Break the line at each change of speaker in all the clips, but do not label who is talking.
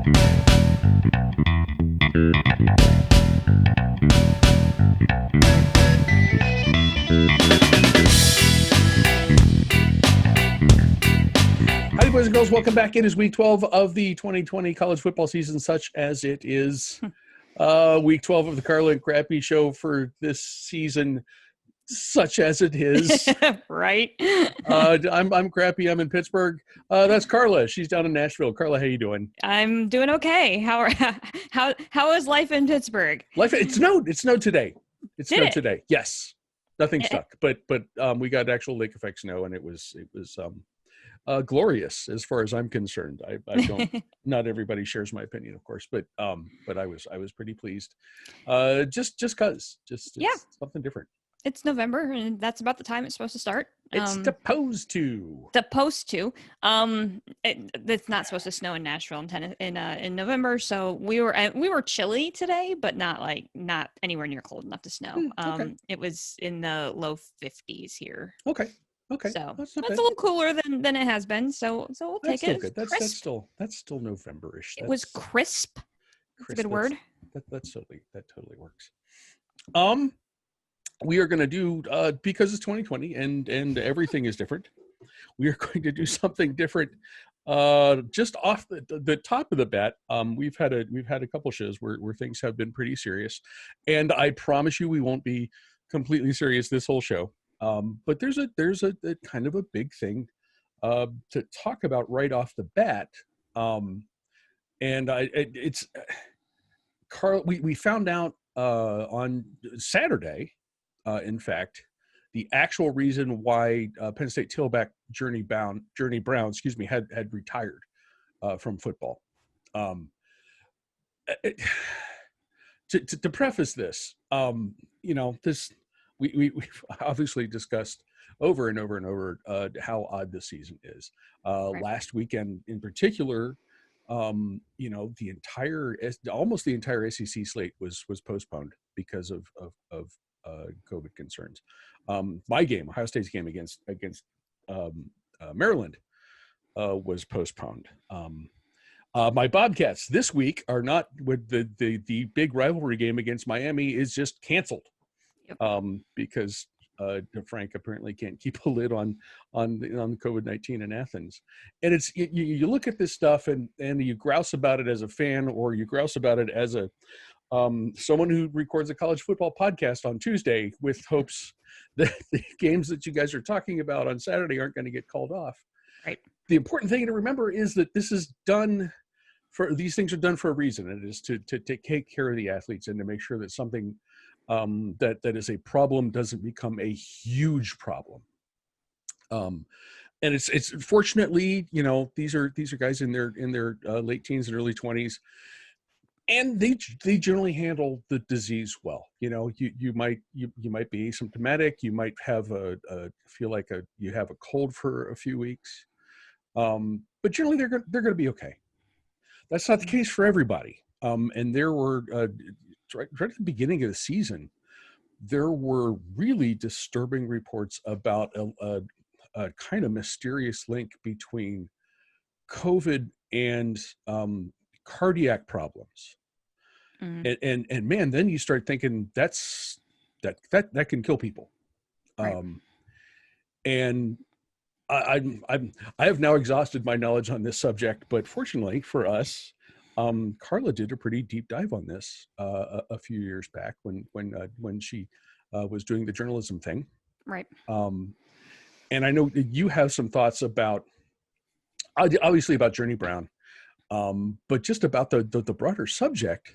Hi, boys and girls. Welcome back. It is week 12 of the 2020 college football season, such as it is. Week 12 of the Carla and Crappy show for this season, such as it is.
Right.
I'm Crappy. I'm in Pittsburgh. That's Carla. She's down in Nashville. Carla, how you doing?
I'm doing okay. How is life in Pittsburgh?
It snowed today. It snowed
Did it?
today. Yes. Nothing stuck, but we got actual lake effect snow, and it was glorious as far as I'm concerned. I don't. Not everybody shares my opinion, of course, but I was pretty pleased. Just something different.
It's November, and that's about the time it's supposed to start.
It's supposed to.
It's not supposed to snow in Nashville in November, so we were chilly today, but not anywhere near cold enough to snow.
Okay.
It was in the low 50s here.
Okay.
So that's a little cooler than it has been. So we'll take it.
Good. That's still November-ish.
It was crisp. That's a good word.
That totally works. We are going to do because it's 2020 and everything is different. We are going to do something different. Just off the top of the bat, we've had a couple shows where things have been pretty serious, and I promise you we won't be completely serious this whole show. But there's a kind of a big thing to talk about right off the bat. It's Carl. We found out on Saturday, in fact, the actual reason why Penn State tailback Journey Brown, had retired from football. To preface this, this. We've obviously discussed over and over and over how odd this season is. Right. Last weekend in particular, almost the entire SEC slate was postponed because of COVID concerns. My game, Ohio State's game against Maryland, was postponed. My Bobcats this week are not with the big rivalry game against Miami is just canceled. Yep. Because Frank apparently can't keep a lid on COVID-19 in Athens, and it's you look at this stuff and you grouse about it as a fan, or you grouse about it as a someone who records a college football podcast on Tuesday with hopes that the games that you guys are talking about on Saturday aren't going to get called off. Right. The important thing to remember is that these things are done for a reason, and it is to take care of the athletes and to make sure that something that is a problem doesn't become a huge problem. And it's fortunately, these are guys in their late teens and early 20s, and they generally handle the disease well. You might be asymptomatic, you might have feel like you have a cold for a few weeks, but generally they're going to be okay. That's not the case for everybody. And there were right at the beginning of the season, there were really disturbing reports about a kind of mysterious link between COVID and cardiac problems. Mm. And man, then you start thinking that can kill people. Right. And I have now exhausted my knowledge on this subject, but fortunately for us, Carla did a pretty deep dive on this a few years back when she was doing the journalism thing. Right. And I know that you have some thoughts about, obviously about Journey Brown, but just about the broader subject,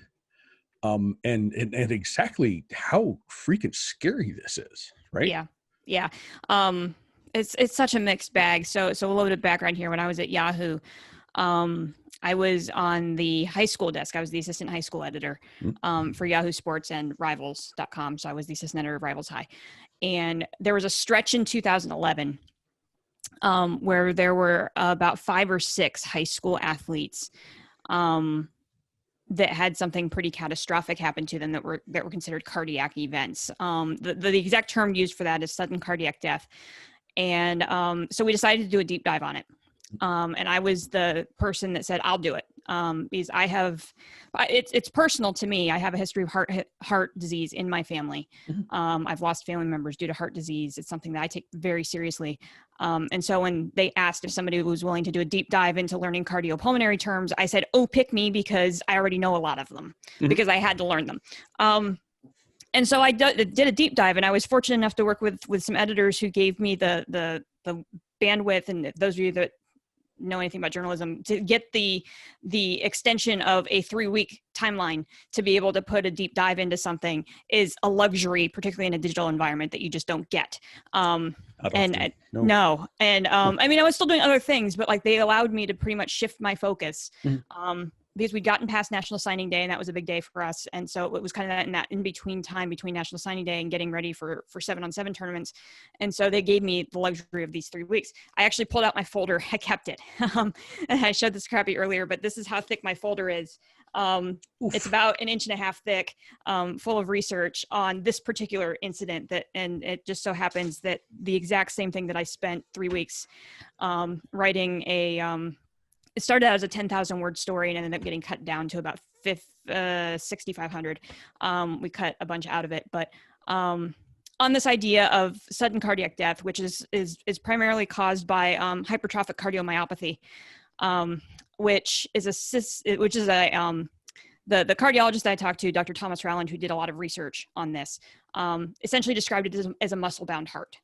and exactly how freaking scary this is, right?
Yeah. It's such a mixed bag. So a little bit of background here. When I was at Yahoo, I was on the high school desk. I was the assistant high school editor for Yahoo Sports and Rivals.com. So I was the assistant editor of Rivals High. And there was a stretch in 2011 where there were about 5 or 6 high school athletes that had something pretty catastrophic happen to them that were considered cardiac events. The exact term used for that is sudden cardiac death. And so we decided to do a deep dive on it. And I was the person that said, I'll do it. because it's personal to me. I have a history of heart disease in my family. I've lost family members due to heart disease. It's something that I take very seriously. And so when they asked if somebody was willing to do a deep dive into learning cardiopulmonary terms, I said, oh, pick me, because I already know a lot of them because I had to learn them. And so I did a deep dive, and I was fortunate enough to work with some editors who gave me the bandwidth. And those of you that know anything about journalism, to get the extension of a 3-week timeline to be able to put a deep dive into something is a luxury, particularly in a digital environment, that you just don't get. I mean, I was still doing other things, but like they allowed me to pretty much shift my focus. Because we'd gotten past National Signing Day, and that was a big day for us. And so it was kind of in that in-between time between National Signing Day and getting ready for 7-on-7 tournaments. And so they gave me the luxury of these 3 weeks. I actually pulled out my folder. I kept it. And I showed this crappy earlier, but this is how thick my folder is. It's about 1.5 inches thick, full of research on this particular incident, and it just so happens that the exact same thing that I spent 3 weeks writing it started out as a 10,000 word story and ended up getting cut down to about 6,500. We cut a bunch out of it, but on this idea of sudden cardiac death, which is primarily caused by hypertrophic cardiomyopathy, which is the cardiologist that I talked to, Dr. Thomas Rowland, who did a lot of research on this, essentially described it as a muscle-bound heart.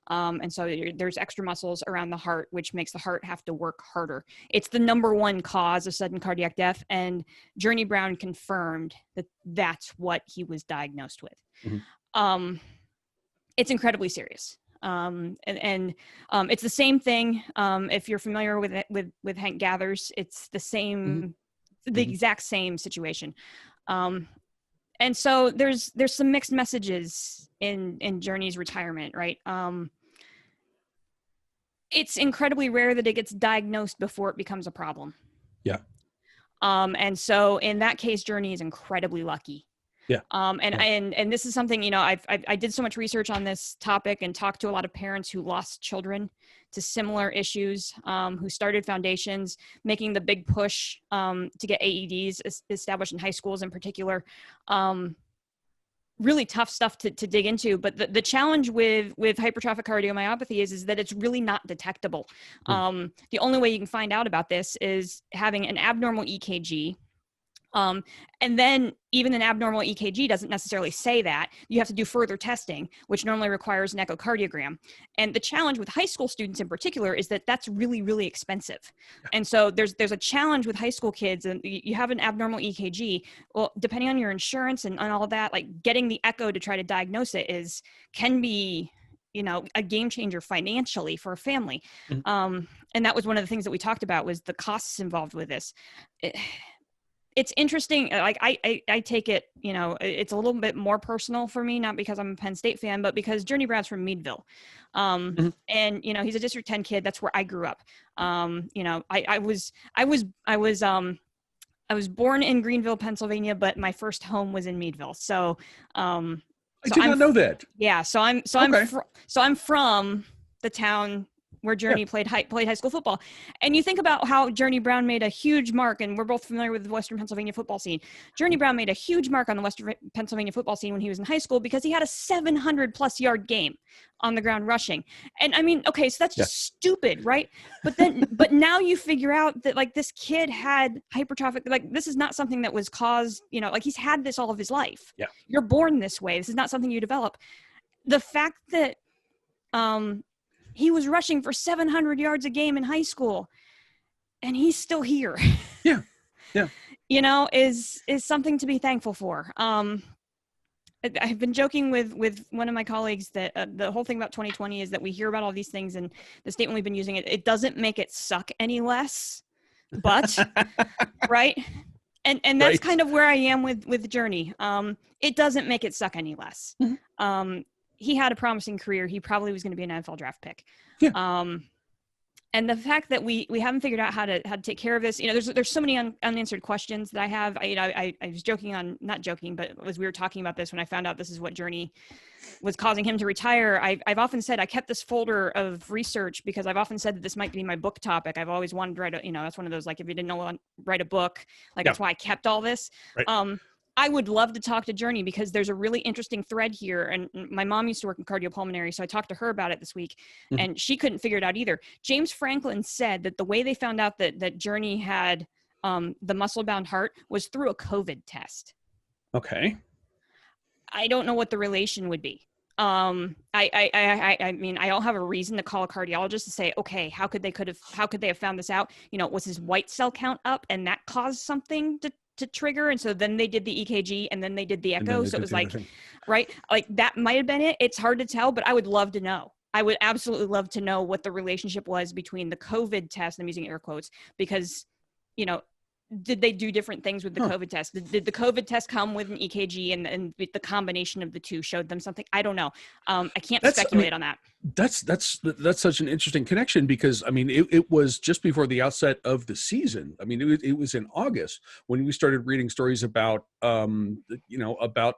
And so there's extra muscles around the heart, which makes the heart have to work harder. It's the #1 cause of sudden cardiac death. And Journey Brown confirmed that that's what he was diagnosed with. It's incredibly serious. And it's the same thing. If you're familiar with Hank Gathers, it's the same, the exact same situation. And so there's some mixed messages in Journey's retirement, right? It's incredibly rare that it gets diagnosed before it becomes a problem.
Yeah.
And so in that case, Journey is incredibly lucky.
Yeah.
And this is something, I did so much research on this topic and talked to a lot of parents who lost children to similar issues, who started foundations, making the big push to get AEDs established in high schools in particular. Really tough stuff to dig into, but the challenge with hypertrophic cardiomyopathy is that it's really not detectable. The only way you can find out about this is having an abnormal EKG. And then even an abnormal EKG doesn't necessarily say that. You have to do further testing, which normally requires an echocardiogram. And the challenge with high school students in particular is that that's really, really expensive. And so there's a challenge with high school kids, and you have an abnormal EKG. Well, depending on your insurance and all of that, like getting the echo to try to diagnose it can be a game changer financially for a family. And that was one of the things that we talked about, was the costs involved with this. It's interesting. Like I take it, it's a little bit more personal for me, not because I'm a Penn State fan, but because Journey Brown's from Meadville. And, he's a District 10 kid. That's where I grew up. I was born in Greenville, Pennsylvania, but my first home was in Meadville. So,
I did not know that.
Yeah. I'm from the town where Journey played high school football. And you think about how Journey Brown made a huge mark, and we're both familiar with the Western Pennsylvania football scene. Journey Brown made a huge mark on the Western Pennsylvania football scene when he was in high school, because he had a 700+ yard game on the ground rushing. And I mean, okay, so that's just stupid, right? But now you figure out that like this kid had hypertrophic, like this is not something that was caused, like he's had this all of his life.
Yeah.
You're born this way. This is not something you develop. The fact that, he was rushing for 700 yards a game in high school, and he's still here.
Yeah.
Is something to be thankful for. I've been joking with one of my colleagues that the whole thing about 2020 is that we hear about all these things, and the statement we've been using, it doesn't make it suck any less, but right. And that's kind of where I am with Journey. It doesn't make it suck any less. He had a promising career. He probably was going to be an NFL draft pick.
Yeah.
And the fact that we haven't figured out how to take care of this, there's so many unanswered questions that I have. I was not joking, but as we were talking about this, when I found out this is what Journey was causing him to retire, I've often said I kept this folder of research because I've often said that this might be my book topic. I've always wanted to write that's one of those, like, if you didn't know, write a book, like, that's why I kept all this.
Right.
I would love to talk to Journey because there's a really interesting thread here. And my mom used to work in cardiopulmonary, so I talked to her about it this week, and she couldn't figure it out either. James Franklin said that the way they found out that Journey had the muscle-bound heart was through a COVID test.
Okay.
I don't know what the relation would be. I mean, I don't have a reason to call a cardiologist to say, okay, how could they have found this out? Was his white cell count up and that caused something to trigger? And so then they did the EKG and then they did the echo. So it was like, right. Like that might've been it. It's hard to tell, but I would love to know. I would absolutely love to know what the relationship was between the COVID test, I'm using air quotes, because, did they do different things with the COVID test? Did the COVID test come with an EKG and the combination of the two showed them something? I don't know. I can't speculate on that.
That's such an interesting connection because, I mean, it was just before the outset of the season. I mean, it was in August when we started reading stories about, about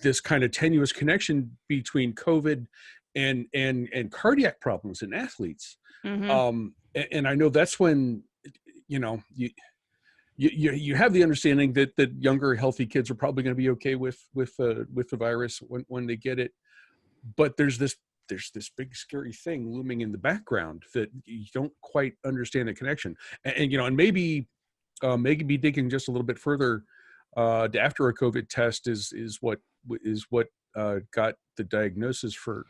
this kind of tenuous connection between COVID and cardiac problems in athletes.
Mm-hmm.
And I know that's when, you have the understanding that younger healthy kids are probably going to be okay with the virus when they get it, but there's this big scary thing looming in the background that you don't quite understand the connection, and maybe be digging just a little bit further after a COVID test is what got the diagnosis for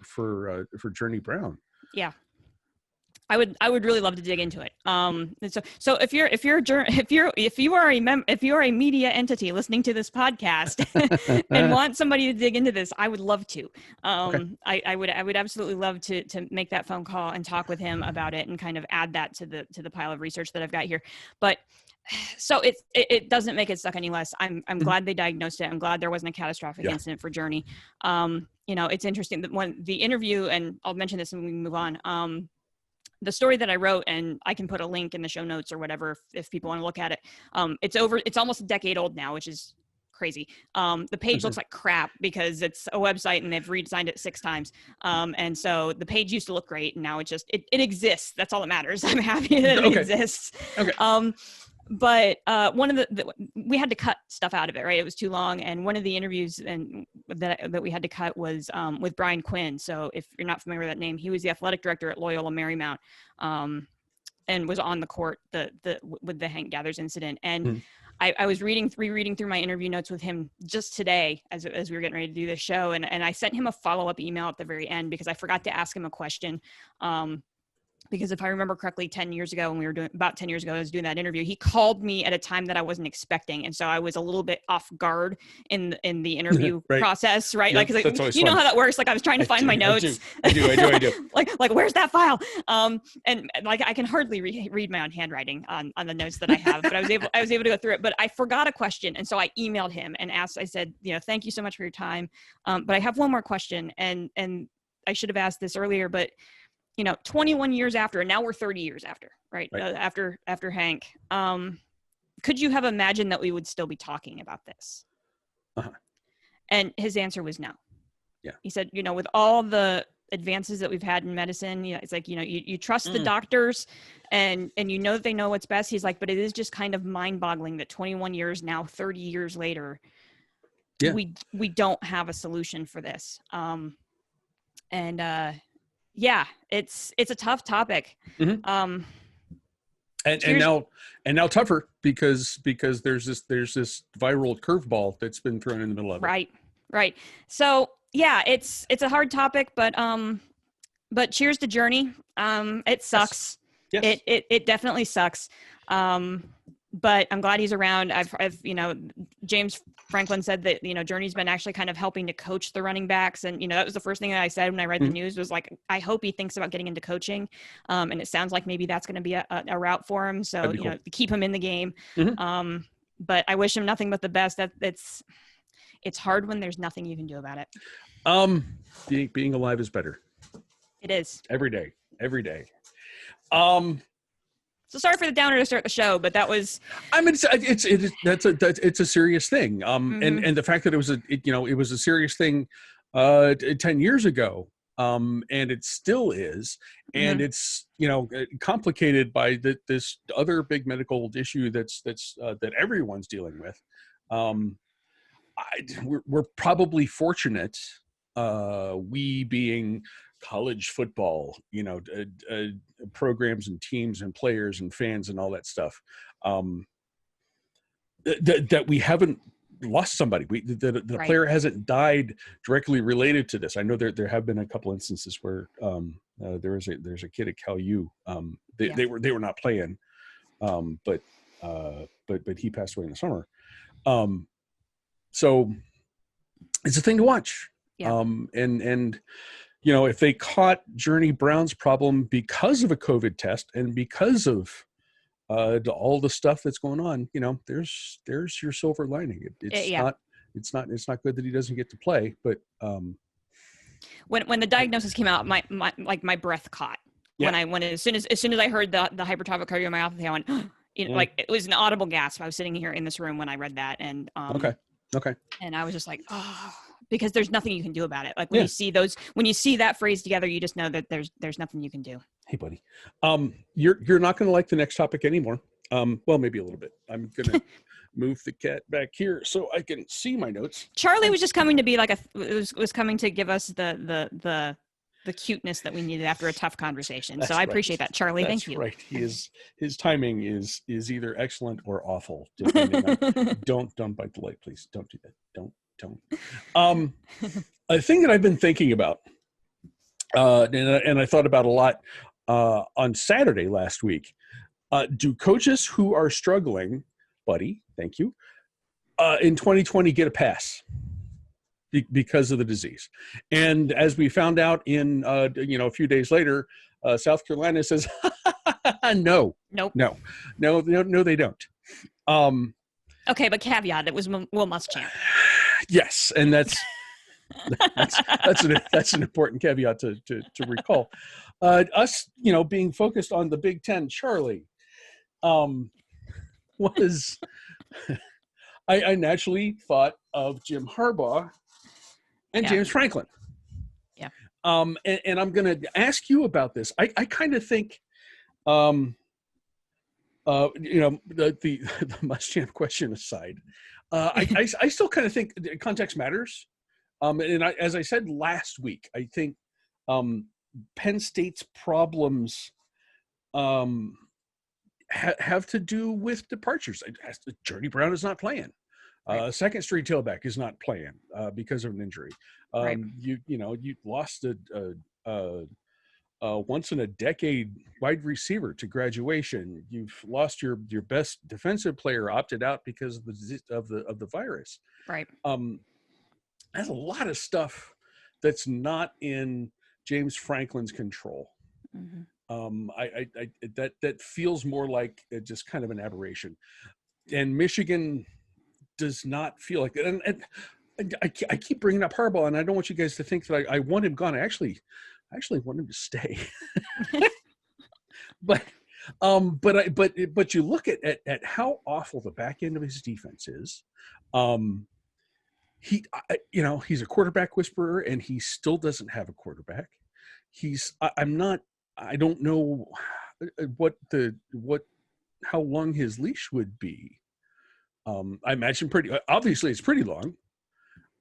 Journey Brown.
Yeah. I would really love to dig into it. So if you are a media entity listening to this podcast and want somebody to dig into this, I would love to.
Okay.
I would absolutely love to make that phone call and talk with him about it and kind of add that to the pile of research that I've got here. But so it doesn't make it suck any less. I'm glad they diagnosed it. I'm glad there wasn't a catastrophic incident for Journey. It's interesting that when the interview, and I'll mention this and we can move on. The story that I wrote, and I can put a link in the show notes or whatever if people want to look at it. It's almost a decade old now, which is crazy. The page looks like crap because it's a website and they've redesigned it 6 times. And so the page used to look great and now it exists. That's all that matters. I'm happy that it exists.
Okay.
But one of we had to cut stuff out of it, right? It was too long. And one of the interviews that we had to cut was with Brian Quinn. So if you're not familiar with that name, he was the athletic director at Loyola Marymount and was on the court with the Hank Gathers incident. And I was rereading through my interview notes with him just today as we were getting ready to do this show. And I sent him a follow-up email at the very end because I forgot to ask him a question. Because if I remember correctly, 10 years ago, I was doing that interview, he called me at a time that I wasn't expecting. And so I was a little bit off guard in the interview process, right?
Yeah,
like, you know how that works. Like I was trying to find my notes.
I do.
like, where's that file? And like, I can hardly read my own handwriting on the notes that I have, but I was able to go through it, but I forgot a question. And so I emailed him and I said, thank you so much for your time. But I have one more question. And I should have asked this earlier, but 21 years after, and now we're 30 years after, right? After Hank, could you have imagined that we would still be talking about this? And his answer was no.
Yeah.
He said, with all the advances that we've had in medicine, it's like, you trust the doctors and that they know what's best. He's like, but it is just kind of mind boggling that 21 years now, 30 years later, we don't have a solution for this. Yeah, it's a tough topic.
And now tougher because there's this viral curveball that's been thrown in the middle of it.
Right. So yeah, it's a hard topic, but cheers to Journey. It sucks. Yes. It definitely sucks. But I'm glad he's around. I've James Franklin said that, Journey's been actually kind of helping to coach the running backs. And, that was the first thing that I said when I read the news was like, I hope he thinks about getting into coaching. And it sounds like maybe that's going to be a route for him. So, cool. To keep him in the game. But I wish him nothing but the best. It's hard when there's nothing you can do about it.
Being alive is better.
It is.
Every day. Um,
So sorry for the downer to start the show, but that was.
I mean, it's a serious thing. And the fact that it was a serious thing, 10 years ago, and it still is, and it's complicated by this other big medical issue that everyone's dealing with. We're probably fortunate, we being college football, programs and teams and players and fans and all that stuff, that we haven't lost somebody. The
Right.
player hasn't died directly related to this. I know there have been a couple instances where there's a kid at Cal U. They were not playing, but he passed away in the summer. So it's a thing to watch.
Yeah.
And if they caught Journey Brown's problem because of a COVID test and because of all the stuff that's going on, there's your silver lining. It's not good that he doesn't get to play, but
when the diagnosis came out, my breath caught as soon as I heard the hypertrophic cardiomyopathy, I went, like it was an audible gasp. I was sitting here in this room when I read that, and
okay, and
I was just like, oh, because there's nothing you can do about it. Like when you see that phrase together, you just know that there's nothing you can do.
Hey, buddy, you're not going to like the next topic anymore. Well, maybe a little bit. I'm gonna move the cat back here so I can see my notes.
Charlie was just coming to be like was coming to give us the cuteness that we needed after a tough conversation. So I appreciate that, Charlie. Thank you.
Right. His timing is either excellent or awful. Depending on, don't bite the light, please. Don't do that. Don't. A thing that I've been thinking about, and I thought about a lot on Saturday last week. Do coaches who are struggling, buddy, thank you, in 2020 get a pass because of the disease? And as we found out in a few days later, South Carolina says no, they don't.
Okay, but caveat, it was Will Muschamp.
Yes, and that's an important caveat to recall. Us, being focused on the Big Ten, Charlie, was I naturally thought of Jim Harbaugh and James Franklin.
Yeah.
And I'm going to ask you about this. I kind of think, the Muschamp question aside, I still kind of think context matters. And as I said last week, I think Penn State's problems have to do with departures. Journey Brown is not playing. Second string tailback is not playing because of an injury. You lost a once in a decade wide receiver to graduation. You've lost your best defensive player, opted out because of the virus.
Right.
That's a lot of stuff that's not in James Franklin's control. Mm-hmm. That feels more like just kind of an aberration, and Michigan does not feel like it. And I keep bringing up Harbaugh, and I don't want you guys to think that I want him gone. I actually want him to stay. but you look at how awful the back end of his defense is. He's a quarterback whisperer, and he still doesn't have a quarterback. I don't know how long his leash would be. I imagine obviously it's pretty long.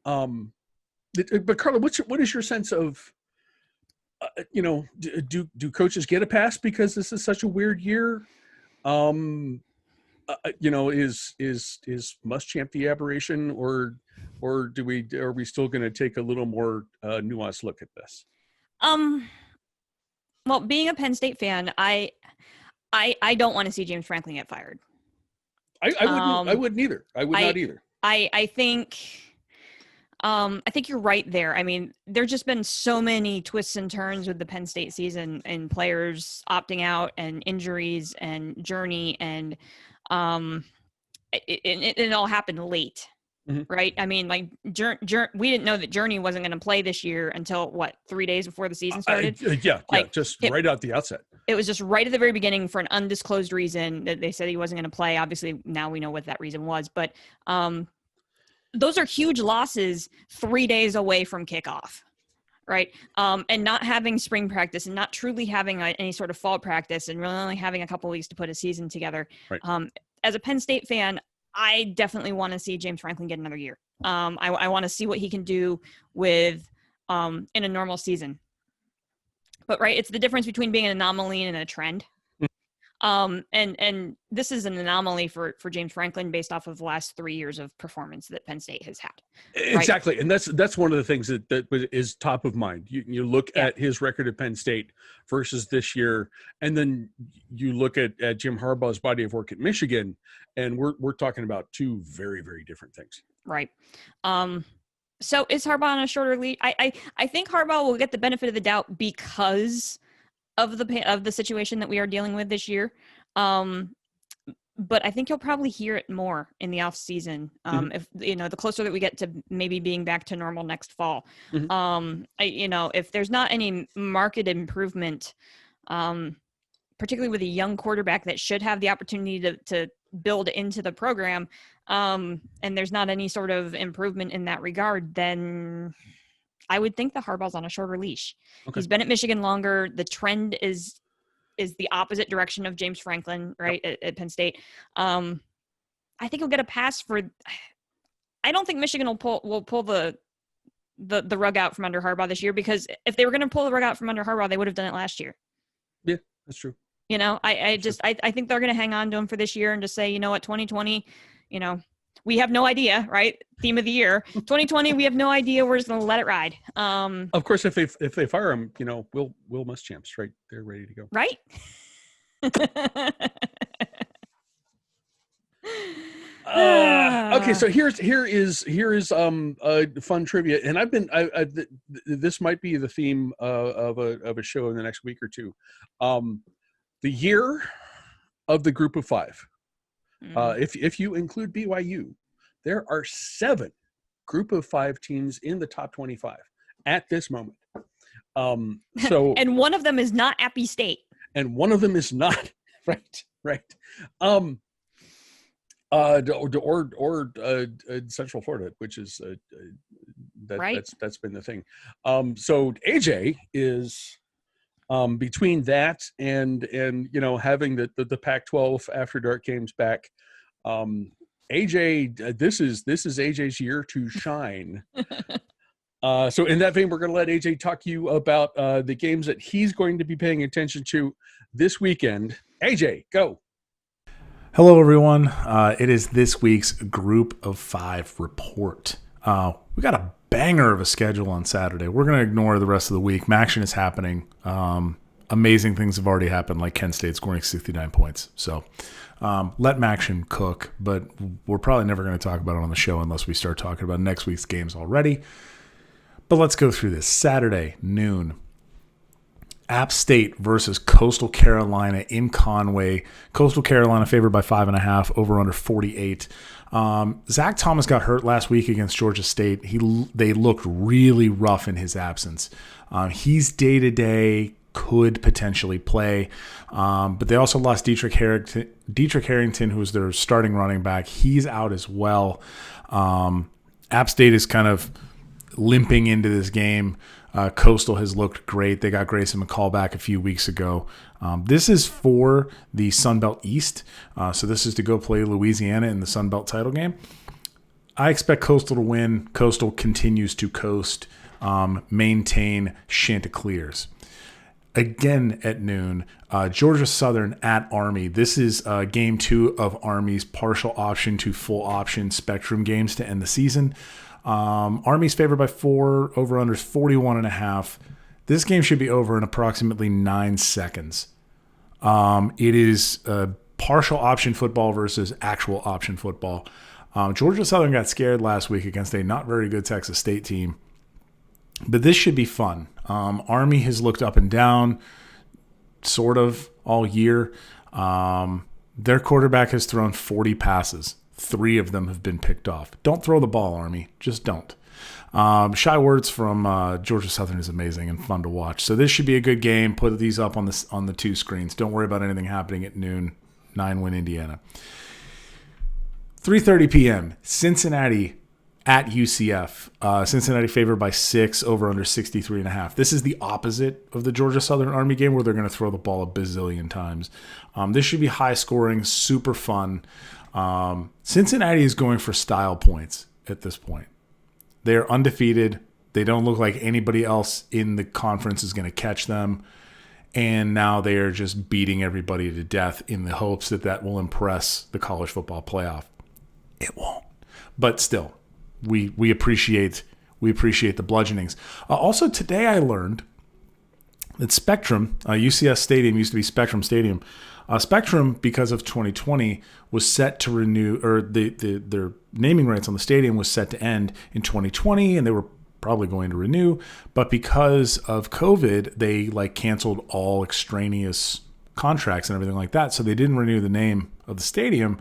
But Carla, what is your sense of, do coaches get a pass because this is such a weird year? Is Muschamp the aberration, or are we still going to take a little more nuanced look at this?
Well, being a Penn State fan, I don't want to see James Franklin get fired.
I wouldn't either. I would not either.
I think you're right there. I mean, there's just been so many twists and turns with the Penn State season, and players opting out, and injuries, and Journey, and it all happened late. right? I mean, like we didn't know that Journey wasn't going to play this year until 3 days before the season started.
Just right out the outset.
It was just right at the very beginning for an undisclosed reason that they said he wasn't going to play. Obviously, now we know what that reason was, but those are huge losses 3 days away from kickoff, right? And not having spring practice and not truly having any sort of fall practice and really only having a couple weeks to put a season together.
Right.
As a Penn State fan, I definitely want to see James Franklin get another year. I want to see what he can do with in a normal season. But right, it's the difference between being an anomaly and a trend. And this is an anomaly for James Franklin based off of the last 3 years of performance that Penn State has had.
Exactly. Right? And that's one of the things that is top of mind. You look at his record at Penn State versus this year, and then you look at Jim Harbaugh's body of work at Michigan, and we're talking about two very, very different things.
Right. So is Harbaugh on a shorter leash? I think Harbaugh will get the benefit of the doubt because of the situation that we are dealing with this year. But I think you'll probably hear it more in the off season. If the closer that we get to maybe being back to normal next fall. If there's not any market improvement, particularly with a young quarterback that should have the opportunity to build into the program, and there's not any sort of improvement in that regard, then I would think the Harbaugh's on a shorter leash. Okay. He's been at Michigan longer. The trend is the opposite direction of James Franklin, right, at Penn State. I think he'll get a pass for. I don't think Michigan will pull the rug out from under Harbaugh this year, because if they were going to pull the rug out from under Harbaugh, they would have done it last year.
Yeah, that's true.
I think they're going to hang on to him for this year and just say, you know what, 2020, we have no idea, right? Theme of the year, 2020. We have no idea. We're just going to let it ride.
Of course, if they fire him, Will Muschamp's right. They're ready to go.
Right.
Okay, so here is fun trivia, and this might be the theme of a show in the next week or two. The year of the group of five. If you include BYU, there are 7 group of 5 teams in the top 25 at this moment.
And one of them is not Appy State.
And one of them is not right. Or Central Florida, which is that's been the thing. So AJ is. Between that and having the Pac-12 after dark games back, AJ, this is AJ's year to shine. So in that vein, we're going to let AJ talk to you about the games that he's going to be paying attention to this weekend. AJ, go.
Hello, everyone. It is this week's Group of 5 report. We got a banger of a schedule on Saturday. We're going to ignore the rest of the week. Action is happening. Amazing things have already happened, like Kent State scoring 69 points. So let Action cook, but we're probably never going to talk about it on the show unless we start talking about next week's games already. But let's go through this. Saturday, noon. App State versus Coastal Carolina in Conway. Coastal Carolina favored by 5.5, over under 48. Zach Thomas got hurt last week against Georgia State. They looked really rough in his absence. He's day-to-day, could potentially play. But they also lost Dietrich Harrington, who was their starting running back. He's out as well. App State is kind of limping into this game. Coastal has looked great. They got Grayson McCall back a few weeks ago. This is for the Sun Belt East. So this is to go play Louisiana in the Sun Belt title game. I expect Coastal to win. Coastal continues to coast, maintain Chanticleers. Again at noon, Georgia Southern at Army. This is game 2 of Army's partial option to full option spectrum games to end the season. Army's favored by 4, over under 41.5. This game should be over in approximately 9 seconds. It is partial option football versus actual option football. Georgia Southern got scared last week against a not very good Texas State team, but this should be fun. Army has looked up and down sort of all year. Their quarterback has thrown 40 passes. 3 of them have been picked off. Don't throw the ball, Army. Just don't. Shy Words from Georgia Southern is amazing and fun to watch. So this should be a good game. Put these up on the 2 screens. Don't worry about anything happening at noon. 9-win Indiana. 3:30 p.m. Cincinnati at UCF. Cincinnati favored by 6, over under 63.5. This is the opposite of the Georgia Southern Army game where they're going to throw the ball a bazillion times. This should be high scoring, super fun. Cincinnati is going for style points at this point. They're undefeated. They don't look like anybody else in the conference is going to catch them. And now they are just beating everybody to death in the hopes that will impress the college football playoff. It won't. But still, we appreciate the bludgeonings. Also, today I learned that Spectrum, UCS Stadium used to be Spectrum Stadium. Spectrum, because of 2020, was set to renew, or their naming rights on the stadium was set to end in 2020, and they were probably going to renew. But because of COVID, they canceled all extraneous contracts and everything like that. So they didn't renew the name of the stadium.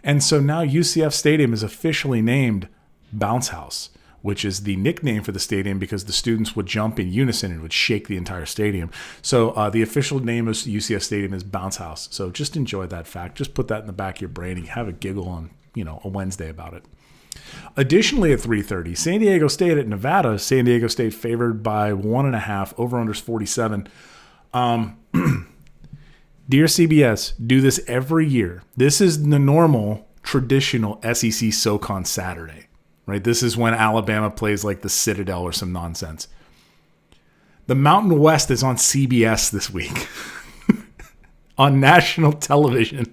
And so now UCF Stadium is officially named Bounce House, which is the nickname for the stadium because the students would jump in unison and would shake the entire stadium. So the official name of UCF Stadium is Bounce House. So just enjoy that fact. Just put that in the back of your brain and have a giggle on, a Wednesday about it. Additionally, at 3:30, San Diego State at Nevada. San Diego State favored by 1.5, over-unders 47. Dear CBS, do this every year. This is the normal, traditional SEC SoCon Saturday, right? This is when Alabama plays like the Citadel or some nonsense. The Mountain West is on CBS this week on national television.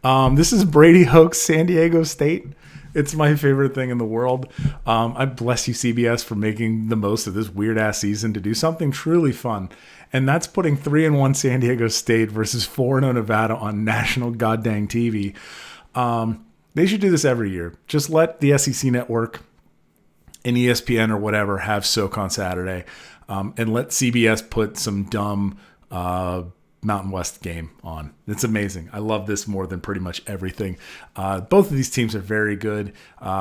This is Brady Hoke's San Diego State. It's my favorite thing in the world. I bless you, CBS, for making the most of this weird-ass season to do something truly fun. And that's putting 3-1 San Diego State versus 4-0 Nevada on national goddamn TV. They should do this every year. Just let the SEC Network and ESPN or whatever have SoCon Saturday, and let CBS put some dumb Mountain West game on. It's amazing. I love this more than pretty much everything. Both of these teams are very good.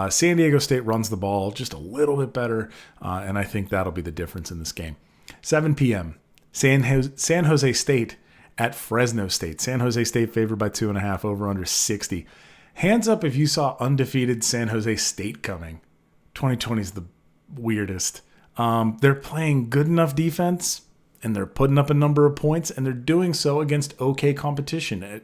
San Diego State runs the ball just a little bit better, and I think that'll be the difference in this game. 7 p.m. San Jose State at Fresno State. San Jose State favored by 2.5, over under 60. Hands up if you saw undefeated San Jose State coming. 2020 is the weirdest. They're playing good enough defense, and they're putting up a number of points, and they're doing so against okay competition.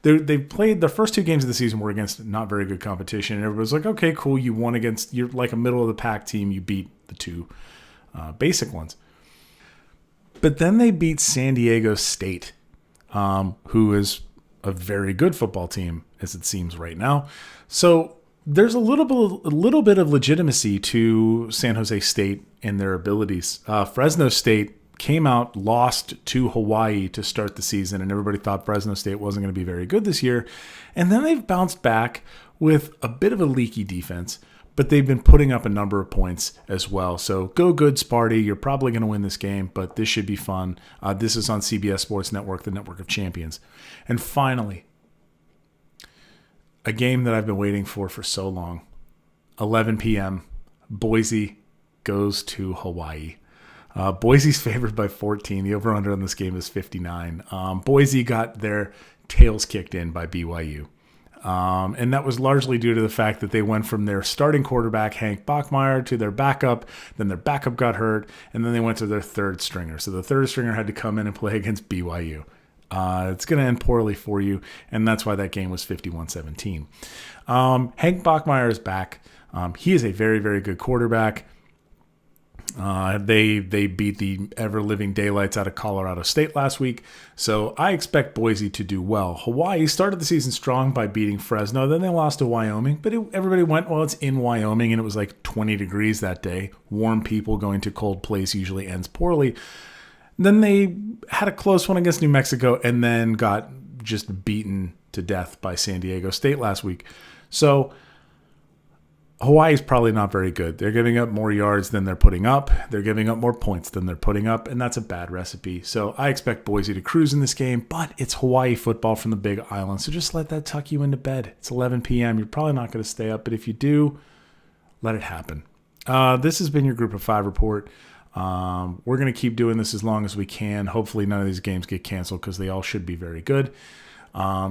They've played the first 2 games of the season were against not very good competition, and everybody's like, okay, cool, you won against, you're like a middle of the pack team, you beat the 2 basic ones. But then they beat San Diego State, who is a very good football team, as it seems right now. So there's a little bit of legitimacy to San Jose State and their abilities. Fresno State came out, lost to Hawaii to start the season, and everybody thought Fresno State wasn't going to be very good this year. And then they've bounced back with a bit of a leaky defense, but they've been putting up a number of points as well. So go good, Sparty. You're probably going to win this game, but this should be fun. This is on CBS Sports Network, the network of champions. And finally, a game that I've been waiting for so long. 11 p.m. Boise goes to Hawaii. Boise's favored by 14. The over-under on this game is 59. Boise got their tails kicked in by BYU. And that was largely due to the fact that they went from their starting quarterback, Hank Bachmeier, to their backup. Then their backup got hurt, and then they went to their third stringer. So the third stringer had to come in and play against BYU. It's going to end poorly for you, and that's why that game was 51-17. Hank Bachmeier is back. He is a very, very good quarterback. They beat the ever-living daylights out of Colorado State last week, so I expect Boise to do well. Hawaii started the season strong by beating Fresno. Then they lost to Wyoming, but everybody went, well, it's in Wyoming, and it was like 20 degrees that day. Warm people going to cold place usually ends poorly. Then they had a close one against New Mexico and then got just beaten to death by San Diego State last week. So Hawaii's probably not very good. They're giving up more yards than they're putting up. They're giving up more points than they're putting up, and that's a bad recipe. So I expect Boise to cruise in this game, but it's Hawaii football from the Big Island, so just let that tuck you into bed. It's 11 p.m. You're probably not going to stay up, but if you do, let it happen. This has been your Group of 5 report. We're going to keep doing this as long as we can. Hopefully none of these games get canceled because they all should be very good.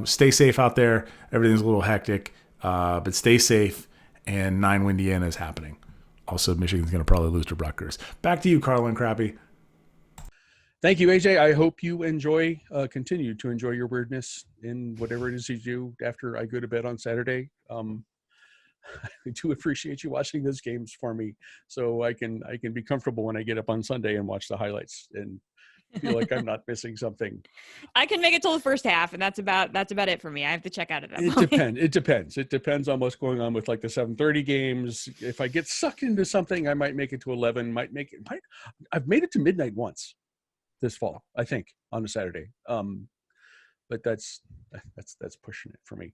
Stay safe out there. Everything's a little hectic, but stay safe. And 9 Indiana is happening. Also, Michigan's going to probably lose to Rutgers. Back to you, Carla and Crappy.
Thank you, AJ. I hope you continue to enjoy your weirdness in whatever it is you do after I go to bed on Saturday. I do appreciate you watching those games for me, so I can be comfortable when I get up on Sunday and watch the highlights and feel like I'm not missing something.
I can make it till the first half, and that's about it for me. I have to check out of that.
It depends. It depends on what's going on with like the 7:30 games. If I get sucked into something, I might make it to 11. I've made it to midnight once this fall, I think, on a Saturday. But that's pushing it for me.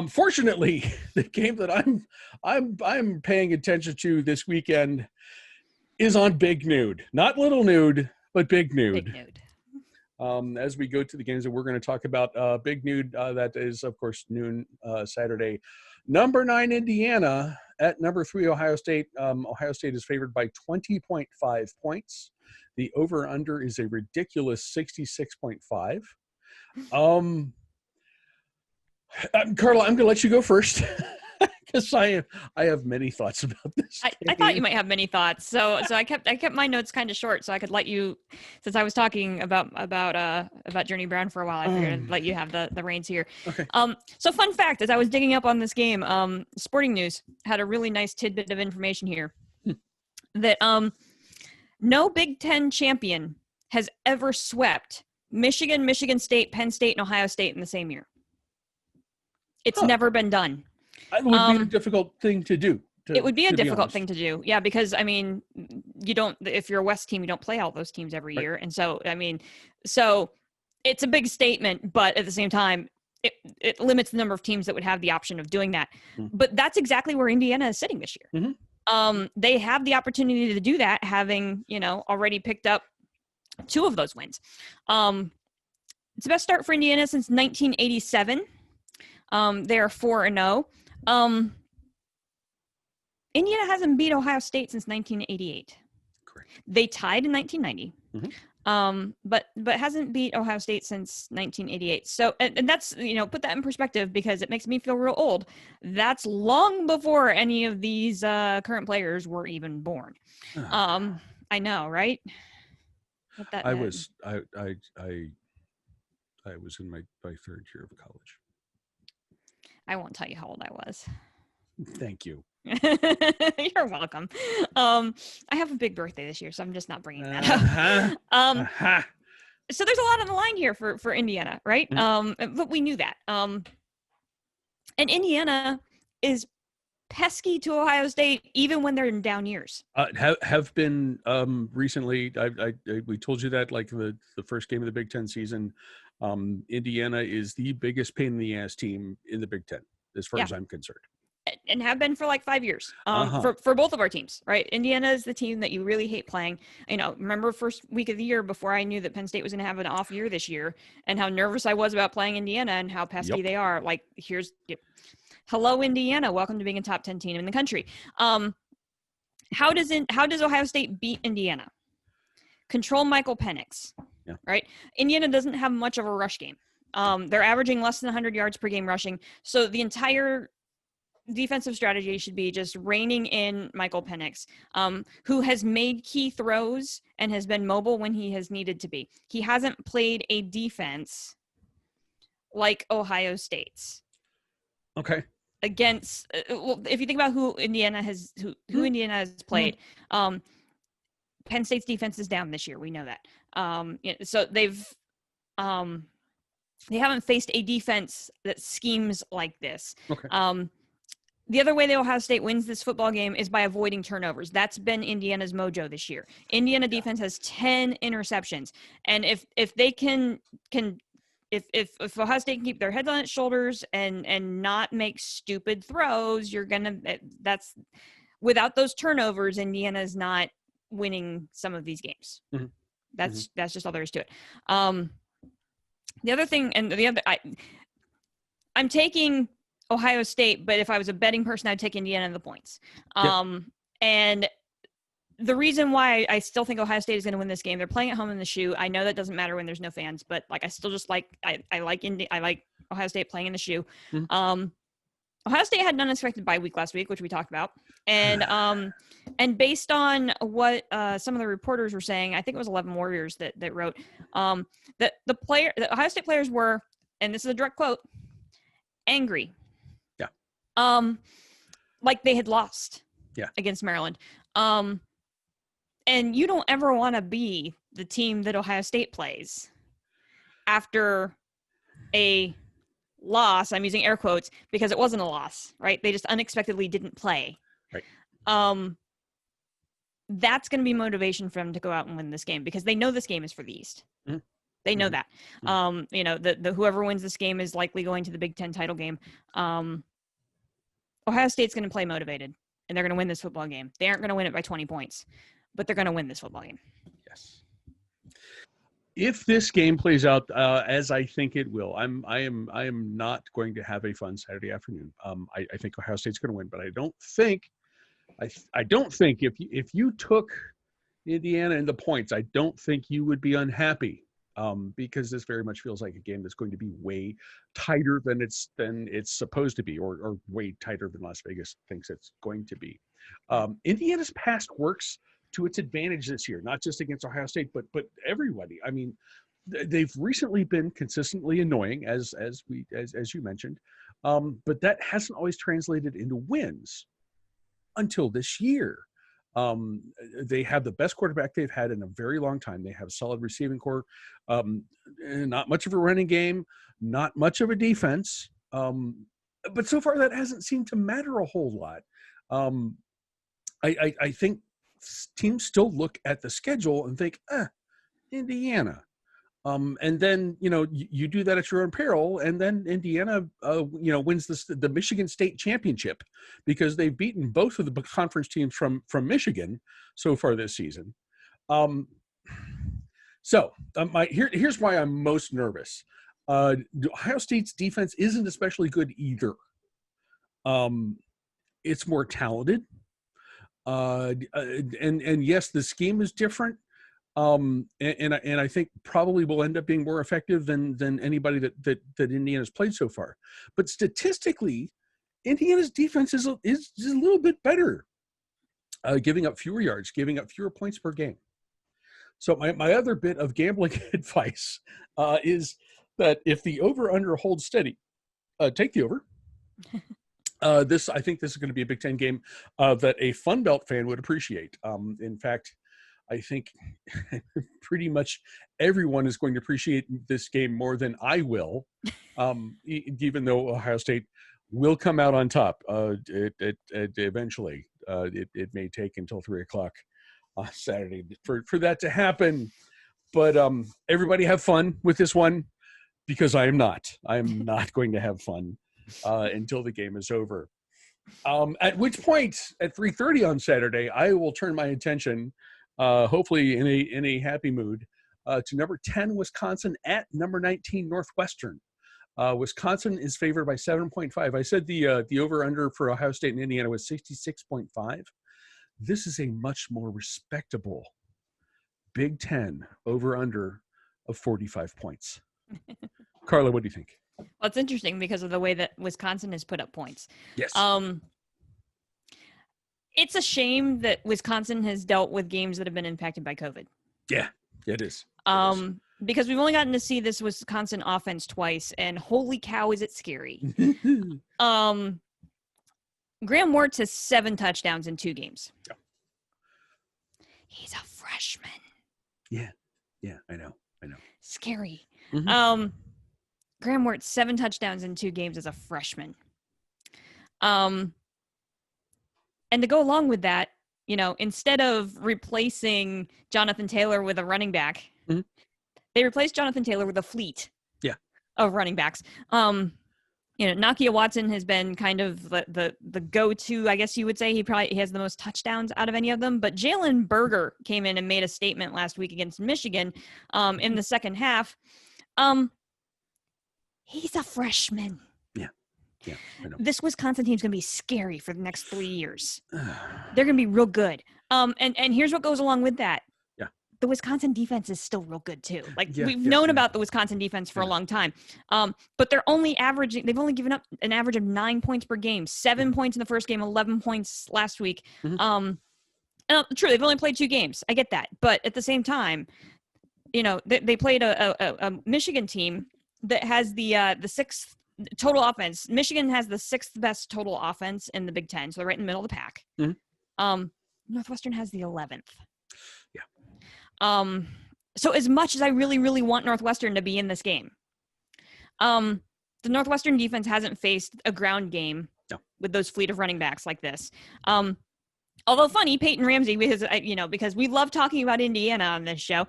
Fortunately, the game that I'm paying attention to this weekend is on Big Nude, not Little Nude, but Big Nude.
Big Nude.
As we go to the games that we're going to talk about, Big Nude, that is, of course, noon Saturday. Number 9, Indiana at number 3, Ohio State. Ohio State is favored by 20.5 points. The over-under is a ridiculous 66.5. Carla, I'm going to let you go first. Because I have many thoughts about this.
I thought you might have many thoughts, so I kept my notes kind of short, so I could let you, since I was talking about Journey Brown for a while. I figured I'd let you have the reins here.
Okay.
So fun fact, as I was digging up on this game, Sporting News had a really nice tidbit of information here that no Big Ten champion has ever swept Michigan, Michigan State, Penn State, and Ohio State in the same year. It's never been done.
It would be a difficult thing to do.
It would be a difficult thing to do. Yeah, because, I mean, you don't, if you're a West team, you don't play all those teams every year. And so, I mean, so it's a big statement, but at the same time, it limits the number of teams that would have the option of doing that. Mm-hmm. But that's exactly where Indiana is sitting this year. Mm-hmm. They have the opportunity to do that, having, already picked up 2 of those wins. It's the best start for Indiana since 1987. They are 4-0. Indiana hasn't beat Ohio State since 1988.
Correct.
They tied in 1990.
Mm-hmm.
But hasn't beat Ohio State since 1988. So, and that's, put that in perspective, because it makes me feel real old. That's long before any of these current players were even born. I know, right?
I was in my 3rd year of college.
I won't tell you how old I was.
Thank you.
You're welcome. I have a big birthday this year, so I'm just not bringing that up. So there's a lot on the line here for Indiana, right? Mm-hmm. But we knew that. And Indiana is pesky to Ohio State, even when they're in down years.
Have been recently. We told you that, like the first game of the Big Ten season. Indiana is the biggest pain in the ass team in the Big Ten, as far as I'm concerned.
And have been for like 5 years for both of our teams, right? Indiana is the team that you really hate playing. Remember first week of the year, before I knew that Penn State was going to have an off year this year, and how nervous I was about playing Indiana and how pesky they are. Like, hello, Indiana. Welcome to being a top 10 team in the country. How does Ohio State beat Indiana? Control Michael Penix. Yeah. Right. Indiana doesn't have much of a rush game. They're averaging less than 100 yards per game rushing. So the entire defensive strategy should be just reining in Michael Penix, who has made key throws and has been mobile when he has needed to be. He hasn't played a defense like Ohio State's.
Okay.
Against, if you think about who Indiana has played, Penn State's defense is down this year. We know that. So they haven't faced a defense that schemes like this. Okay. The other way that Ohio State wins this football game is by avoiding turnovers. That's been Indiana's mojo this year. Indiana defense has 10 interceptions. And if they can if Ohio State can keep their heads on its shoulders and not make stupid throws, that's without those turnovers, Indiana's not winning some of these games.
Mm-hmm.
That's just all there is to it. The other thing, I'm taking Ohio State, but if I was a betting person, I'd take Indiana in the points. And the reason why I still think Ohio State is going to win this game, they're playing at home in the shoe. I know that doesn't matter when there's no fans, but like I still just like I like Ohio State playing in the shoe.
Mm-hmm.
Ohio State had an unexpected bye week last week, which we talked about, and based on what some of the reporters were saying, I think it was 11 Warriors that wrote that the Ohio State players were, and this is a direct quote, angry. Yeah. Like they had lost. Yeah. Against Maryland. And you don't ever want to be the team that Ohio State plays after a loss. I'm using air quotes because it wasn't a loss, right? They just unexpectedly didn't play.
Right.
That's going to be motivation for them to go out and win this game because they know this game is for the East. Mm-hmm. They know that. Mm-hmm. You know, the whoever wins this game is likely going to the Big Ten title game. Ohio State's going to play motivated, and they're going to win this football game. They aren't going to win it by 20 points, but they're going to win this football game.
Yes. If this game plays out as I think it will, I am not going to have a fun Saturday afternoon. I think Ohio State's going to win, but I don't think if you took Indiana in the points, I don't think you would be unhappy. Because this very much feels like a game that's going to be way tighter than it's supposed to be, or way tighter than Las Vegas thinks it's going to be. Indiana's past works to its advantage this year, not just against Ohio State, but everybody. I mean, they've recently been consistently annoying, as you mentioned, but that hasn't always translated into wins until this year. They have the best quarterback they've had in a very long time. They have a solid receiving core, not much of a running game, not much of a defense. But so far that hasn't seemed to matter a whole lot. I think teams still look at the schedule and think, Indiana. And then, you do that at your own peril, and then Indiana, wins the Michigan State Championship because they've beaten both of the conference teams from Michigan so far this season. Here's why I'm most nervous. Ohio State's defense isn't especially good either. It's more talented. And yes, the scheme is different. And I think probably will end up being more effective than anybody that Indiana's played so far. But statistically, Indiana's defense is a little bit better, giving up fewer yards, giving up fewer points per game. So my other bit of gambling advice is that if the over-under holds steady, take the over. I think this is going to be a Big Ten game that a Fun Belt fan would appreciate. In fact, I think pretty much everyone is going to appreciate this game more than I will, even though Ohio State will come out on top. Eventually, it may take until 3:00 on Saturday for that to happen. But everybody have fun with this one, because I am not. I am not going to have fun until the game is over. At which point, at 3:30 on Saturday, I will turn my attention, hopefully in a happy mood, to number 10 Wisconsin at number 19 Northwestern. Wisconsin is favored by 7.5. I said the over-under for Ohio State and Indiana was 66.5. This is a much more respectable Big Ten over-under of 45 points. Carla, what do you think?
Well, it's interesting because of the way that Wisconsin has put up points.
Yes.
It's a shame that Wisconsin has dealt with games that have been impacted by COVID.
Yeah, it is.
Because we've only gotten to see this Wisconsin offense twice, and holy cow, is it scary. Graham Wirtz has 7 touchdowns in 2 games.
Yeah.
He's a freshman.
Yeah, I know.
Scary.
Mm-hmm.
Graham Wirtz, 7 touchdowns in 2 games as a freshman. And to go along with that, instead of replacing Jonathan Taylor with a running back, mm-hmm. they replaced Jonathan Taylor with a fleet.
Yeah.
of running backs. Nakia Watson has been kind of the go-to, I guess you would say. He has the most touchdowns out of any of them. But Jalen Berger came in and made a statement last week against Michigan in the second half. He's a freshman.
Yeah, I know.
This Wisconsin team's going to be scary for the next 3 years. They're going to be real good. And here's what goes along with that.
Yeah.
The Wisconsin defense is still real good too. We've
known
known about the Wisconsin defense for a long time. But they've only given up an average of 9 points per game, 7 points in the first game, 11 points last week. True, they've only played 2 games. I get that. But at the same time, they played a Michigan team that has the 6th total offense. Michigan has the 6th best total offense in the Big Ten, so they're right in the middle of the pack. Northwestern has the 11th.
Yeah.
So as much as I really, really want Northwestern to be in this game, the Northwestern defense hasn't faced a ground game with those fleet of running backs like this. Although funny, Peyton Ramsey, because we love talking about Indiana on this show.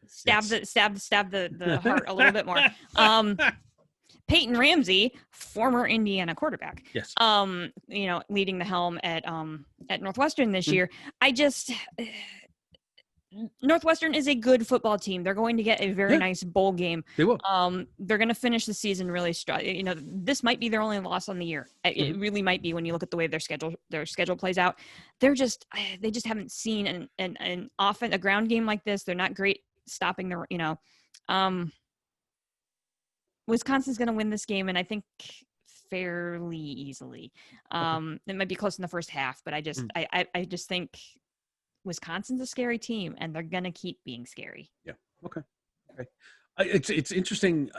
Stab the heart a little bit more. Peyton Ramsey, former Indiana quarterback.
Yes.
Leading the helm at Northwestern this year. Northwestern is a good football team. They're going to get a very nice bowl game.
They will.
They're going to finish the season really strong. This might be their only loss on the year. It really might be when you look at the way their schedule plays out. They just haven't seen an offense, a ground game like this. They're not great stopping the. Wisconsin's going to win this game, and I think fairly easily. It might be close in the first half, but I just think Wisconsin's a scary team, and they're going to keep being scary.
Yeah. Okay. It's interesting.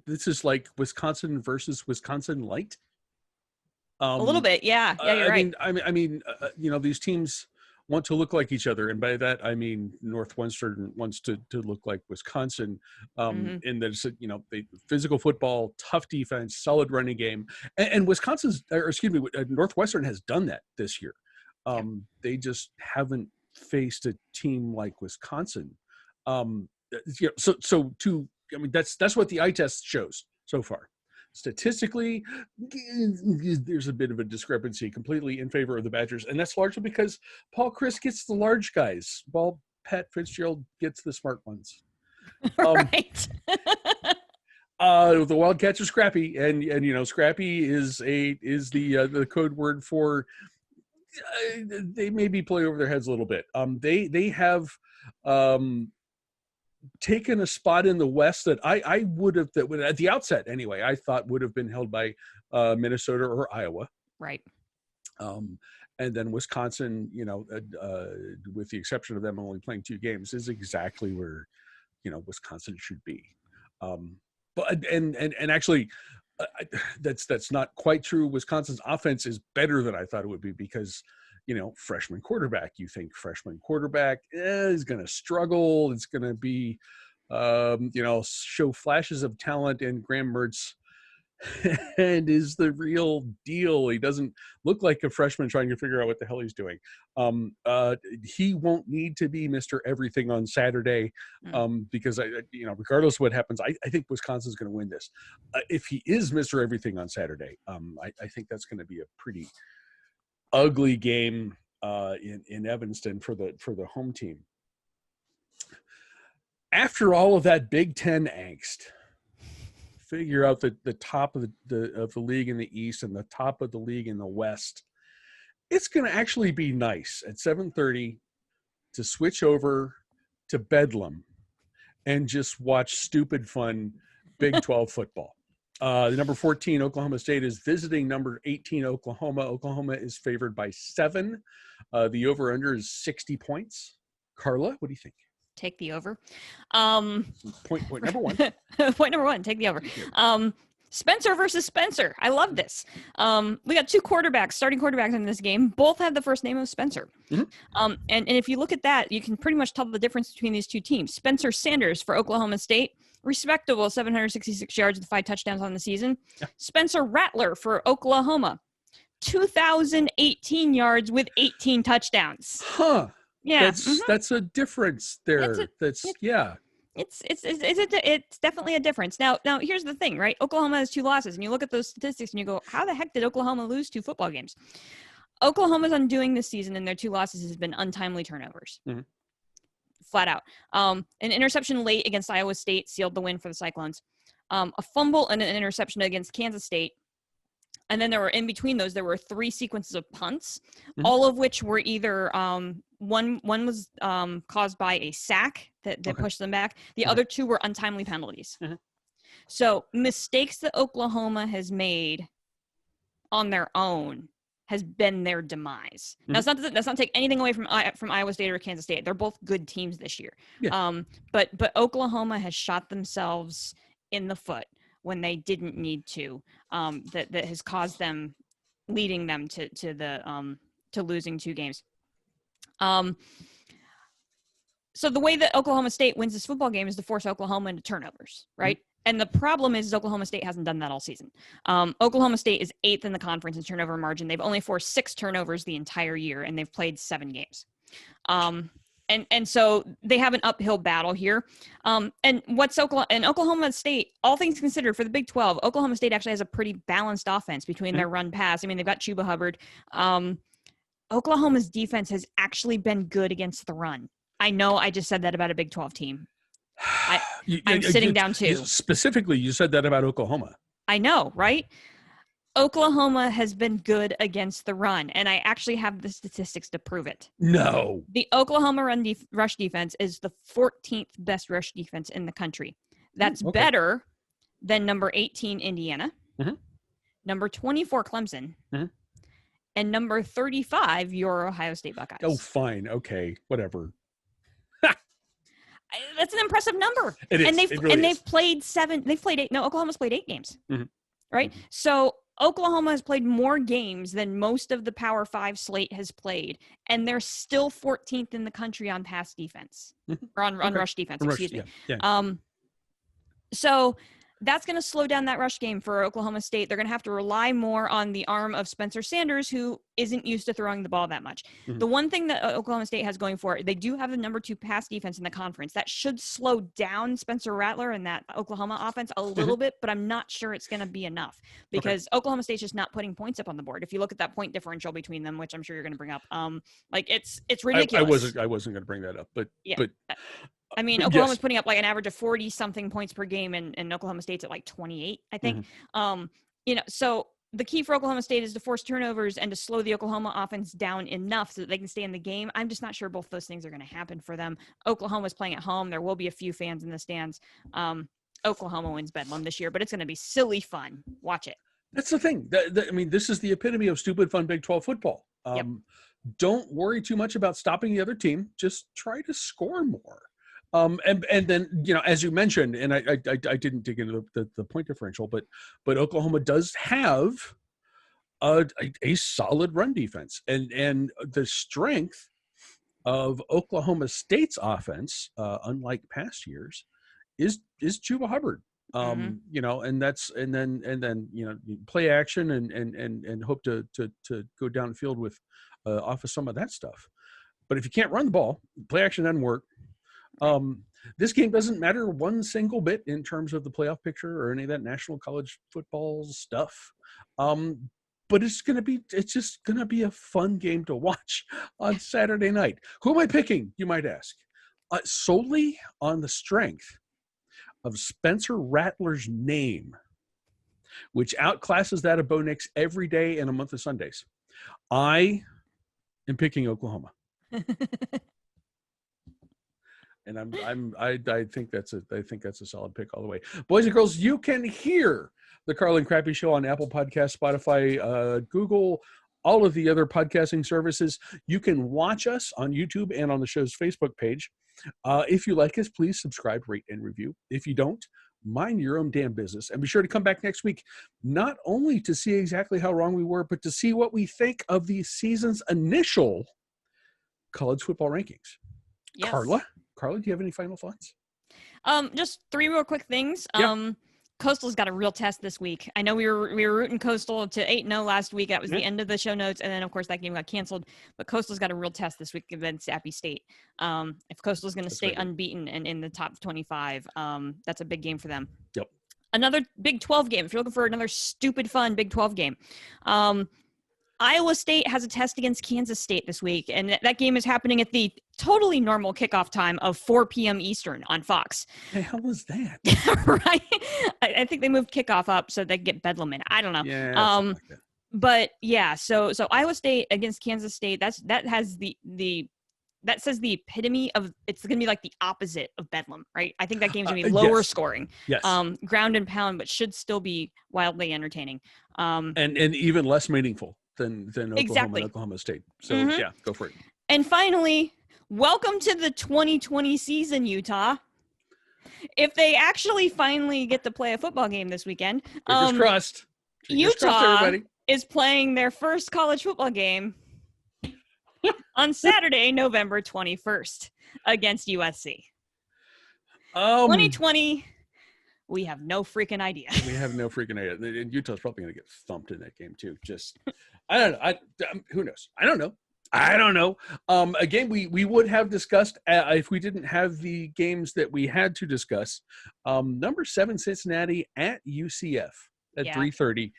This is like Wisconsin versus Wisconsin light.
A little bit, yeah. Yeah, you're right.
I mean, these teams want to look like each other, and by that I mean Northwestern wants to look like Wisconsin. In that it's they physical football, tough defense, solid running game, and Northwestern has done that this year. They just haven't faced a team like Wisconsin. That's what the eye test shows so far. Statistically, there's a bit of a discrepancy completely in favor of the Badgers, and that's largely because Paul Chryst gets the large guys while Pat Fitzgerald gets the smart ones.
Right.
The Wildcats are scrappy, and scrappy is the code word for they maybe play over their heads a little bit. They have taken a spot in the West that I would have, that would, at the outset anyway, I thought would have been held by Minnesota or Iowa.
Right.
And then Wisconsin, with the exception of them only playing 2 games, is exactly where, Wisconsin should be. But actually, that's not quite true. Wisconsin's offense is better than I thought it would be because, freshman quarterback. You think freshman quarterback is going to struggle. It's going to be, show flashes of talent, and Graham Mertz and is the real deal. He doesn't look like a freshman trying to figure out what the hell he's doing. He won't need to be Mr. Everything on Saturday because regardless of what happens, I think Wisconsin's going to win this. If he is Mr. Everything on Saturday, I think that's going to be a pretty ugly game in Evanston for the home team. After all of that Big Ten angst, figure out the top of the league in the East and the top of the league in the West. It's going to actually be nice at 7:30 to switch over to Bedlam and just watch stupid fun Big 12 football. The number 14 Oklahoma State is visiting number 18 Oklahoma. Oklahoma is favored by 7. The over/under is 60 points. Carla, what do you think?
Take the over.
Point number 1.
Point number 1, take the over. Spencer versus Spencer. I love this. We got 2 starting quarterbacks in this game. Both have the first name of Spencer. And if you look at that, you can pretty much tell the difference between these 2 teams. Spencer Sanders for Oklahoma State, respectable 766 yards with 5 touchdowns on the season. Yeah. Spencer Rattler for Oklahoma, 2,018 yards with 18 touchdowns.
Huh. Yeah. That's a difference there.
It's definitely a difference. Now here's the thing, right? Oklahoma has 2 losses, and you look at those statistics and you go, how the heck did Oklahoma lose 2 football games? Oklahoma's undoing this season in their 2 losses has been untimely turnovers. Mm-hmm. Flat out. An interception late against Iowa State sealed the win for the Cyclones. A fumble and an interception against Kansas State. And then in between those, there were 3 sequences of punts, mm-hmm. all of which were either one was caused by a sack that pushed them back. The other 2 were untimely penalties. Mm-hmm. So mistakes that Oklahoma has made on their own has been their demise. Mm-hmm. Now, that's not take anything away from Iowa State or Kansas State. They're both good teams this year. Yeah. But Oklahoma has shot themselves in the foot when they didn't need to. That has caused them, leading them to losing 2 games. So the way that Oklahoma State wins this football game is to force Oklahoma into turnovers, right? Mm-hmm. And the problem is Oklahoma State hasn't done that all season. Oklahoma State is 8th in the conference in turnover margin. They've only forced 6 turnovers the entire year, and they've played 7 games. And so they have an uphill battle here. And Oklahoma State, all things considered, for the Big 12, Oklahoma State actually has a pretty balanced offense between their run pass. I mean, they've got Chuba Hubbard. Oklahoma's defense has actually been good against the run. I know I just said that about a Big 12 team. I'm sitting down too.
Specifically, you said that about Oklahoma.
I know, right? Oklahoma has been good against the run, and I actually have the statistics to prove it.
No.
The Oklahoma rush defense is the 14th best rush defense in the country. That's better than number 18, Indiana, mm-hmm. number 24, Clemson, mm-hmm. and number 35, your Ohio State Buckeyes.
Oh, fine. Okay, whatever.
That's an impressive number.
It is.
They've played 7. They've played 8. No, Oklahoma's played 8 games, mm-hmm. right? Mm-hmm. So Oklahoma has played more games than most of the Power 5 slate has played, and they're still 14th in the country on pass defense, mm-hmm. or on rush defense. Excuse me. Yeah. So that's going to slow down that rush game for Oklahoma State. They're going to have to rely more on the arm of Spencer Sanders, who isn't used to throwing the ball that much. Mm-hmm. The one thing that Oklahoma State has going for it, they do have the number 2 pass defense in the conference. That should slow down Spencer Rattler and that Oklahoma offense a little bit, but I'm not sure it's going to be enough because Oklahoma State's just not putting points up on the board. If you look at that point differential between them, which I'm sure you're going to bring up, it's ridiculous.
I wasn't going to bring that up, but
yeah. But I mean, Oklahoma's putting up like an average of 40-something points per game, and Oklahoma State's at like 28, I think. Mm-hmm. So the key for Oklahoma State is to force turnovers and to slow the Oklahoma offense down enough so that they can stay in the game. I'm just not sure both those things are going to happen for them. Oklahoma's playing at home. There will be a few fans in the stands. Oklahoma wins Bedlam this year, but it's going to be silly fun. Watch it.
That's the thing. I mean, this is the epitome of stupid fun Big 12 football. Don't worry too much about stopping the other team. Just try to score more. And then, as you mentioned, and I didn't dig into the point differential, but Oklahoma does have a solid run defense, and the strength of Oklahoma State's offense, unlike past years, is Chuba Hubbard. Mm-hmm. And then play action and hope to go downfield with off of some of that stuff. But if you can't run the ball, play action doesn't work. This game doesn't matter one single bit in terms of the playoff picture or any of that national college football stuff. But it's just going to be a fun game to watch on Saturday night. Who am I picking, you might ask? Solely on the strength of Spencer Rattler's name, which outclasses that of Bo Nix every day in a month of Sundays. I am picking Oklahoma. And I think that's a solid pick all the way. Boys and girls, you can hear the Carla and Crappy Show on Apple Podcasts, Spotify, Google, all of the other podcasting services. You can watch us on YouTube and on the show's Facebook page. If you like us, please subscribe, rate, and review. If you don't, mind your own damn business. And be sure to come back next week, not only to see exactly how wrong we were, but to see what we think of the season's initial college football rankings. Yes. Carla, do you have any final thoughts?
Just 3 more quick things. Coastal's got a real test this week. I know we were rooting Coastal to 8-0 last week. That was the end of the show notes, and then of course that game got canceled. But Coastal's got a real test this week against Appy State. If Coastal's going to stay unbeaten and in the top 25, that's a big game for them.
Yep.
Another Big 12 game. If you're looking for another stupid fun Big 12 game, Iowa State has a test against Kansas State this week, and that game is happening at the totally normal kickoff time of 4 p.m. Eastern on Fox.
The hell was that?
Right? I think they moved kickoff up so they get Bedlam in. I don't know.
Yeah, like that.
But yeah, so Iowa State against Kansas State. That says the epitome of, it's going to be like the opposite of Bedlam, right? I think that game's going to be lower scoring.
Yes.
Ground and pound, but should still be wildly entertaining.
And even less meaningful than Oklahoma and Oklahoma State. So yeah, go for it.
And finally, welcome to the 2020 season, Utah. If they actually finally get to play a football game this weekend,
Fingers crossed.
Utah is playing their first college football game on Saturday, November 21st against USC. 2020, we have no freaking idea.
We have no freaking idea. And Utah's probably going to get thumped in that game too. Just, I don't know. Who knows? I don't know. Again, we would have discussed if we didn't have the games that we had to discuss. Number 7 Cincinnati at UCF at 3:30.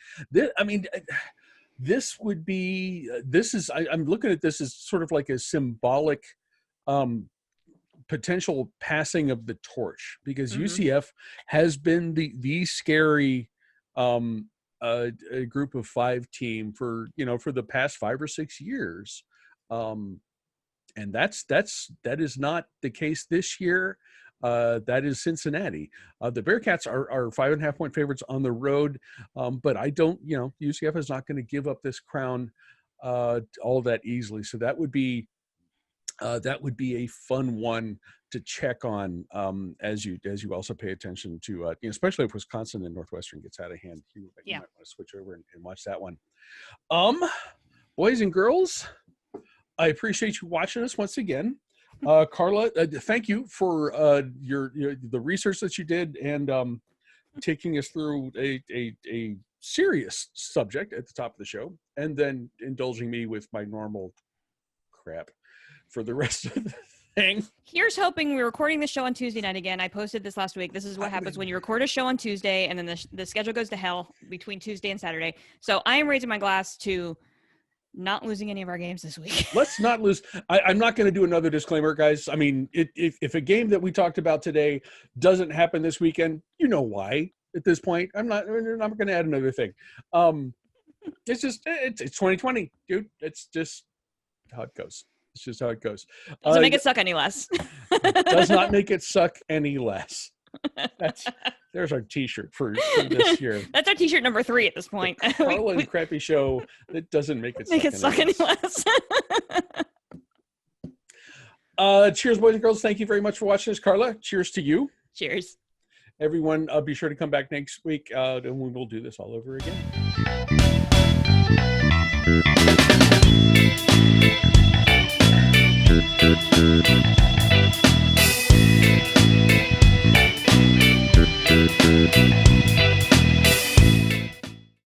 This would be. I'm looking at this as sort of like a symbolic potential passing of the torch, because UCF has been the scary a group of 5 team for the past 5 or 6 years. And that is not the case this year. That is Cincinnati. The Bearcats are 5.5 point favorites on the road. But I don't, UCF is not going to give up this crown all that easily. So that would be a fun one to check on as you also pay attention to, especially if Wisconsin and Northwestern gets out of hand. You might want to switch over and watch that one. Boys and girls, I appreciate you watching us once again. Carla, thank you for the research that you did and taking us through a serious subject at the top of the show, and then indulging me with my normal crap for the rest of the thing.
Here's hoping. We're recording the show on Tuesday night again. I posted this last week. This is what happens when you record a show on Tuesday and then the schedule goes to hell between Tuesday and Saturday. So I am raising my glass to not losing any of our games this week.
Let's not lose. I'm not going to do another disclaimer, guys. I mean, if a game that we talked about today doesn't happen this weekend, you know why at this point. I'm not going to add another thing. It's just, it's 2020, dude. It's just how it goes. It's just how it goes.
Doesn't make it suck any less.
Does not make it suck any less. There's our T-shirt for this year.
That's our T-shirt number 3 at this point.
The Carla and Crappy Show. That doesn't make it suck any less. Cheers, boys and girls. Thank you very much for watching this, Carla. Cheers to you.
Cheers.
Everyone, be sure to come back next week, and we will do this all over again.